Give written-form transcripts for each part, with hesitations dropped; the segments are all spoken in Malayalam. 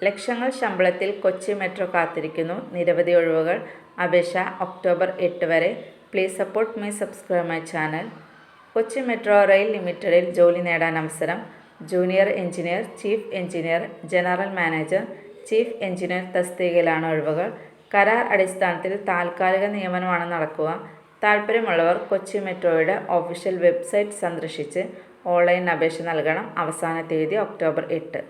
ലക്ഷങ്ങൾ ശമ്പളത്തിൽ കൊച്ചി മെട്രോ കാത്തിരിക്കുന്നു. നിരവധി ഒഴിവുകൾ. അപേക്ഷ ഒക്ടോബർ 8 വരെ. Please support my subscribe my channel. Kochi metro rail ലിമിറ്റഡിൽ ജോലി നേടാൻ അവസരം. Junior engineer, chief engineer, general manager, chief engineer തസ്തികയിലാണ് ഒഴിവുകൾ. കരാർ അടിസ്ഥാനത്തിൽ താൽക്കാലിക നിയമനമാണ് നടക്കുക. താൽപ്പര്യമുള്ളവർ കൊച്ചി മെട്രോയുടെ ഒഫീഷ്യൽ വെബ്സൈറ്റ് സന്ദർശിച്ച് ഓൺലൈൻ അപേക്ഷ നൽകണം. അവസാന തീയതി ഒക്ടോബർ 8.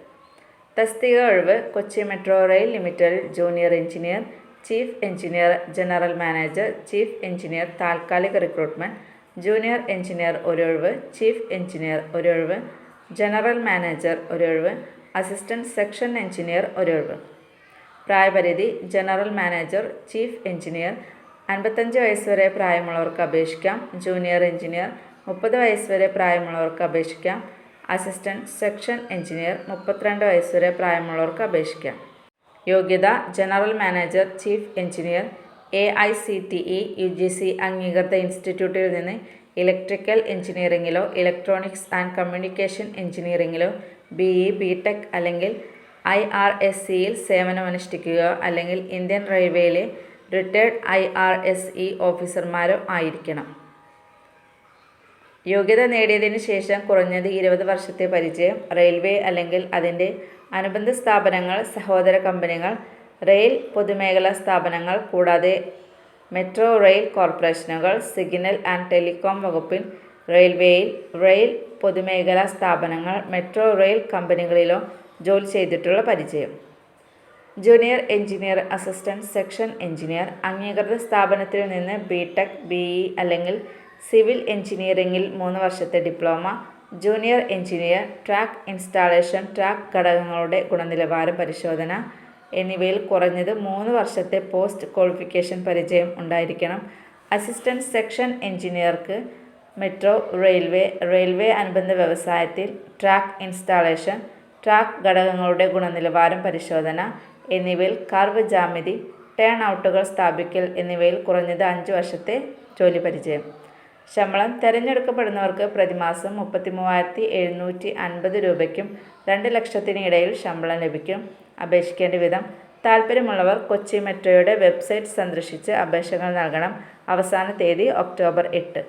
തസ്തിക ഒഴിവ്. കൊച്ചി മെട്രോ റെയിൽ ലിമിറ്റഡിൽ junior engineer, chief engineer, general manager, chief engineer താൽക്കാലിക റിക്രൂട്ട്മെന്റ്. ജൂനിയർ എഞ്ചിനീയർ ഒരൊഴിവ്, ചീഫ് എഞ്ചിനീയർ ഒരൊഴിവ്, ജനറൽ മാനേജർ ഒരൊഴിവ്, അസിസ്റ്റന്റ് സെക്ഷൻ എഞ്ചിനീയർ ഒരൊഴിവ്. പ്രായപരിധി. ജനറൽ മാനേജർ, ചീഫ് എഞ്ചിനീയർ 55 വയസ്സ് വരെ പ്രായമുള്ളവർക്ക് അപേക്ഷിക്കാം. ജൂനിയർ എഞ്ചിനീയർ 30 വയസ്സ് വരെ പ്രായമുള്ളവർക്ക് അപേക്ഷിക്കാം. അസിസ്റ്റന്റ് സെക്ഷൻ എഞ്ചിനീയർ 32 വയസ്സ് വരെ പ്രായമുള്ളവർക്ക് അപേക്ഷിക്കാം. യോഗ്യത. General manager, chief engineer AICTE UGC അംഗീകൃത ഇൻസ്റ്റിറ്റ്യൂട്ടിൽ നിന്ന് ഇലക്ട്രിക്കൽ എഞ്ചിനീയറിംഗിലോ ഇലക്ട്രോണിക്സ് ആൻഡ് കമ്മ്യൂണിക്കേഷൻ എഞ്ചിനീയറിംഗിലോ BE BTech അല്ലെങ്കിൽ IRSCയിൽ സേവനമനുഷ്ഠിക്കുകയോ അല്ലെങ്കിൽ ഇന്ത്യൻ റെയിൽവേയിലെ റിട്ടയർഡ് IRSE ഓഫീസർമാരോ ആയിരിക്കണം. യോഗ്യത നേടിയതിനു ശേഷം കുറഞ്ഞത് 20 വർഷത്തെ പരിചയം. റെയിൽവേ അല്ലെങ്കിൽ അതിൻ്റെ അനുബന്ധ സ്ഥാപനങ്ങൾ, സഹോദര കമ്പനികൾ, റെയിൽ പൊതുമേഖലാ സ്ഥാപനങ്ങൾ കൂടാതെ മെട്രോ റെയിൽ കോർപ്പറേഷനുകൾ, സിഗ്നൽ ആൻഡ് ടെലികോം വകുപ്പിൽ, റെയിൽവേയിൽ, റെയിൽ പൊതുമേഖലാ സ്ഥാപനങ്ങൾ, മെട്രോ റെയിൽ കമ്പനികളിലോ ജോലി ചെയ്തിട്ടുള്ള പരിചയം. Junior engineer, assistant section engineer അംഗീകൃത സ്ഥാപനത്തിൽ നിന്ന് BTech, BE അല്ലെങ്കിൽ സിവിൽ എഞ്ചിനീയറിംഗിൽ 3 വർഷത്തെ diploma. Junior engineer, track installation, track ഘടകങ്ങളുടെ ഗുണനിലവാര പരിശോധന എന്നിവയിൽ കുറഞ്ഞത് 3 വർഷത്തെ പോസ്റ്റ് ക്വാളിഫിക്കേഷൻ പരിചയം ഉണ്ടായിരിക്കണം. അസിസ്റ്റന്റ് സെക്ഷൻ എഞ്ചിനീയർക്ക് മെട്രോ, റെയിൽവേ, റെയിൽവേ അനുബന്ധ വ്യവസായത്തിൽ ട്രാക്ക് ഇൻസ്റ്റാളേഷൻ, ട്രാക്ക് ഘടകങ്ങളുടെ ഗുണനിലവാരം പരിശോധന എന്നിവയിൽ കർവ് ജ്യാമിതി, ടേൺ ഔട്ടുകൾ സ്ഥാപിക്കൽ എന്നിവയിൽ കുറഞ്ഞത് 5 വർഷത്തെ ജോലി പരിചയം. ശമ്പളം. തിരഞ്ഞെടുക്കപ്പെടുന്നവർക്ക് പ്രതിമാസം 33,750 രൂപയ്ക്കും 2 ലക്ഷത്തിന് ഇടയിൽ ശമ്പളം ലഭിക്കും. അപേക്ഷിക്കേണ്ട വിധം. താൽപ്പര്യമുള്ളവർ കൊച്ചി മെട്രോയുടെ വെബ്സൈറ്റ് സന്ദർശിച്ച് അപേക്ഷകൾ നൽകണം. അവസാന തീയതി ഒക്ടോബർ 8.